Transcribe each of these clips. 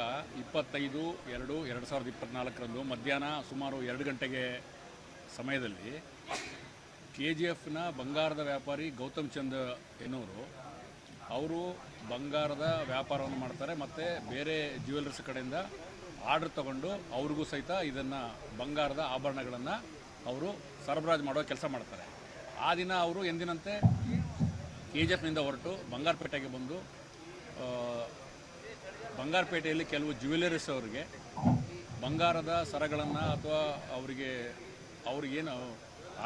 25/2/2024 ಮಧ್ಯಾಹ್ನ ಸುಮಾರು 2 ಗಂಟೆಗೆ ಸಮಯದಲ್ಲಿ KGFನ ಬಂಗಾರದ ವ್ಯಾಪಾರಿ ಗೌತಮ್ ಚಂದ್ ಎನ್ನುವರು ಅವರು ಬಂಗಾರದ ವ್ಯಾಪಾರವನ್ನು ಮಾಡ್ತಾರೆ ಮತ್ತು ಬೇರೆ ಜ್ಯುವೆಲ್ಲರ್ಸ್ ಕಡೆಯಿಂದ ಆರ್ಡರ್ ತಗೊಂಡು ಅವ್ರಿಗೂ ಸಹಿತ ಇದನ್ನು ಬಂಗಾರದ ಆಭರಣಗಳನ್ನು ಅವರು ಸರಬರಾಜು ಮಾಡೋ ಕೆಲಸ ಮಾಡ್ತಾರೆ. ಆ ದಿನ ಅವರು ಎಂದಿನಂತೆ KGFನಿಂದ ಹೊರಟು ಬಂಗಾರಪೇಟೆಗೆ ಬಂದು ಬಂಗಾರಪೇಟೆಯಲ್ಲಿ ಕೆಲವು ಜ್ಯುವೆಲ್ಲರೀಸ್ ಅವರಿಗೆ ಬಂಗಾರದ ಸರಗಳನ್ನು ಅಥವಾ ಅವ್ರಿಗೇನು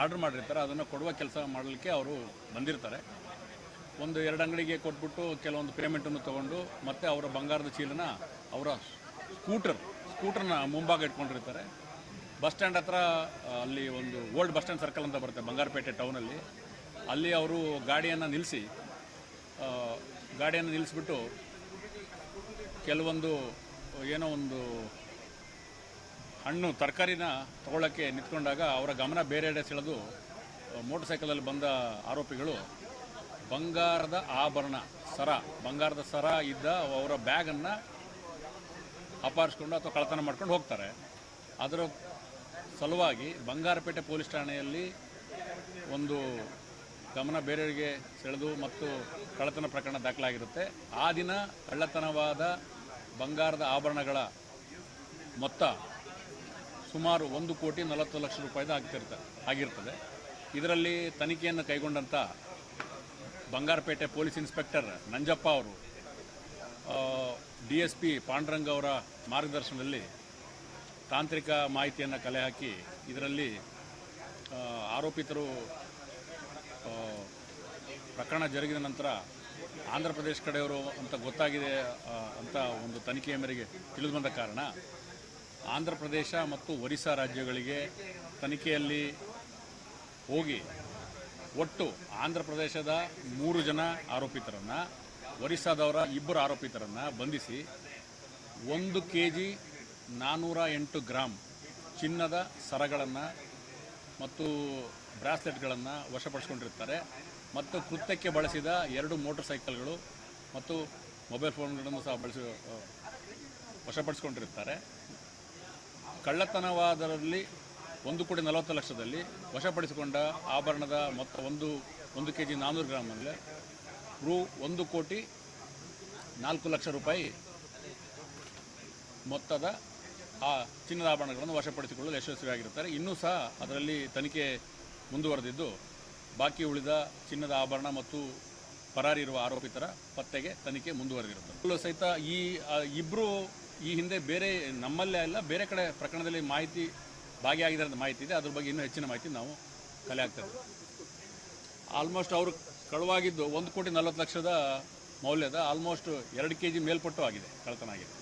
ಆರ್ಡರ್ ಮಾಡಿರ್ತಾರೆ ಅದನ್ನು ಕೊಡುವ ಕೆಲಸ ಮಾಡಲಿಕ್ಕೆ ಅವರು ಬಂದಿರ್ತಾರೆ. 1-2 ಅಂಗಡಿಗೆ ಕೊಟ್ಬಿಟ್ಟು ಕೆಲವೊಂದು ಪೇಮೆಂಟನ್ನು ತೊಗೊಂಡು ಮತ್ತು ಅವರ ಬಂಗಾರದ ಚೀಲನ ಅವರ ಸ್ಕೂಟರ್ನ ಮುಂಭಾಗ ಇಟ್ಕೊಂಡಿರ್ತಾರೆ. ಬಸ್ ಸ್ಟ್ಯಾಂಡ್ ಹತ್ರ ಅಲ್ಲಿ ಒಂದು ಓಲ್ಡ್ ಬಸ್ ಸ್ಟ್ಯಾಂಡ್ ಸರ್ಕಲ್ ಅಂತ ಬರುತ್ತೆ ಬಂಗಾರಪೇಟೆ ಟೌನಲ್ಲಿ. ಅಲ್ಲಿ ಅವರು ಗಾಡಿಯನ್ನು ನಿಲ್ಲಿಸ್ಬಿಟ್ಟು ಕೆಲವೊಂದು ಏನೋ ಒಂದು ಹಣ್ಣು ತರಕಾರಿನ ತಗೊಳ್ಳೋಕ್ಕೆ ನಿಂತ್ಕೊಂಡಾಗ ಅವರ ಗಮನ ಬೇರೆಡೆ ಸೆಳೆದು ಮೋಟರ್ ಸೈಕಲಲ್ಲಿ ಬಂದ ಆರೋಪಿಗಳು ಬಂಗಾರದ ಬಂಗಾರದ ಸರ ಇದ್ದ ಅವರ ಬ್ಯಾಗನ್ನು ಅಪಹರಿಸ್ಕೊಂಡು ಅಥವಾ ಕಳ್ಳತನ ಮಾಡ್ಕೊಂಡು ಹೋಗ್ತಾರೆ. ಅದರ ಸಲುವಾಗಿ ಬಂಗಾರಪೇಟೆ ಪೊಲೀಸ್ ಠಾಣೆಯಲ್ಲಿ ಒಂದು ಗಮನ ಬೇರೆಯವರಿಗೆ ಸೆಳೆದು ಮತ್ತು ಕಳ್ಳತನ ಪ್ರಕರಣ ದಾಖಲಾಗಿರುತ್ತೆ. ಆ ದಿನ ಕಳ್ಳತನವಾದ ಬಂಗಾರದ ಆಭರಣಗಳ ಮೊತ್ತ ಸುಮಾರು 1,40,00,000 ರೂಪಾಯಿದು ಆಗಿರ್ತದೆ. ಇದರಲ್ಲಿ ತನಿಖೆಯನ್ನು ಕೈಗೊಂಡಂಥ ಬಂಗಾರಪೇಟೆ ಪೊಲೀಸ್ ಇನ್ಸ್ಪೆಕ್ಟರ್ ನಂಜಪ್ಪ ಅವರು DSP ಪಾಂಡುರಂಗ್ ಅವರ ಮಾರ್ಗದರ್ಶನದಲ್ಲಿ ತಾಂತ್ರಿಕ ಮಾಹಿತಿಯನ್ನು ಕಲೆ ಹಾಕಿ ಇದರಲ್ಲಿ ಆರೋಪಿತರು ಪ್ರಕರಣ ಜರುಗಿದ ನಂತರ ಆಂಧ್ರ ಪ್ರದೇಶ ಕಡೆಯವರು ಅಂತ ಗೊತ್ತಾಗಿದೆ ಅಂತ ಒಂದು ತನಿಖೆಯ ಮೇರೆಗೆ ತಿಳಿದು ಬಂದ ಕಾರಣ ಆಂಧ್ರ ಪ್ರದೇಶ ಮತ್ತು ಒರಿಸ್ಸಾ ರಾಜ್ಯಗಳಿಗೆ ತನಿಖೆಯಲ್ಲಿ ಹೋಗಿ ಒಟ್ಟು ಆಂಧ್ರ ಪ್ರದೇಶದ 3 ಜನ ಆರೋಪಿತರನ್ನು, ಒರಿಸ್ಸಾದವರ 2 ಆರೋಪಿತರನ್ನು ಬಂಧಿಸಿ 1 kg 408 ಗ್ರಾಂ ಚಿನ್ನದ ಸರಗಳನ್ನು ಮತ್ತು ಬ್ರಾಸ್ಲೆಟ್ಗಳನ್ನು ವಶಪಡಿಸಿಕೊಂಡಿರ್ತಾರೆ. ಮತ್ತು ಕೃತ್ಯಕ್ಕೆ ಬಳಸಿದ 2 ಮೋಟರ್ ಸೈಕಲ್ಗಳು ಮತ್ತು ಮೊಬೈಲ್ ಫೋನ್ಗಳನ್ನು ಸಹ ವಶಪಡಿಸಿಕೊಂಡಿರ್ತಾರೆ. ಕಳ್ಳತನವಾದರಲ್ಲಿ 1,40,00,000ದಲ್ಲಿ ವಶಪಡಿಸಿಕೊಂಡ ಆಭರಣದ ಮೊತ್ತ 1 kg 400 ಗ್ರಾಮಲ್ಲಿ ರೂ 1,04,00,000 ರೂಪಾಯಿ ಮೊತ್ತದ ಆ ಚಿನ್ನದ ಆಭರಣಗಳನ್ನು ವಶಪಡಿಸಿಕೊಳ್ಳಲು ಯಶಸ್ವಿಯಾಗಿರುತ್ತಾರೆ. ಇನ್ನೂ ಸಹ ಅದರಲ್ಲಿ ತನಿಖೆ ಮುಂದುವರೆದಿದ್ದು ಬಾಕಿ ಉಳಿದ ಚಿನ್ನದ ಆಭರಣ ಮತ್ತು ಪರಾರಿ ಇರುವ ಆರೋಪಿತರ ಪತ್ತೆಗೆ ತನಿಖೆ ಮುಂದುವರೆದಿರುತ್ತದೆ. ಸಹಿತ ಈ ಇಬ್ಬರು ಈ ಹಿಂದೆ ಬೇರೆ ನಮ್ಮಲ್ಲೇ ಅಲ್ಲ ಬೇರೆ ಕಡೆ ಪ್ರಕರಣದಲ್ಲಿ ಭಾಗಿಯಾಗಿದ್ದಾರೆ ಅಂತ ಮಾಹಿತಿ ಇದೆ. ಅದ್ರ ಬಗ್ಗೆ ಇನ್ನೂ ಹೆಚ್ಚಿನ ಮಾಹಿತಿ ನಾವು ಕಲೆ ಆಗ್ತದೆ. ಆಲ್ಮೋಸ್ಟ್ ಅವರು ಕಳುವಾಗಿದ್ದು 1,40,00,000 ಮೌಲ್ಯದ ಆಲ್ಮೋಸ್ಟ್ 2 kg ಮೇಲ್ಪಟ್ಟು ಆಗಿದೆ, ಕಳ್ಳತನ ಆಗಿದೆ.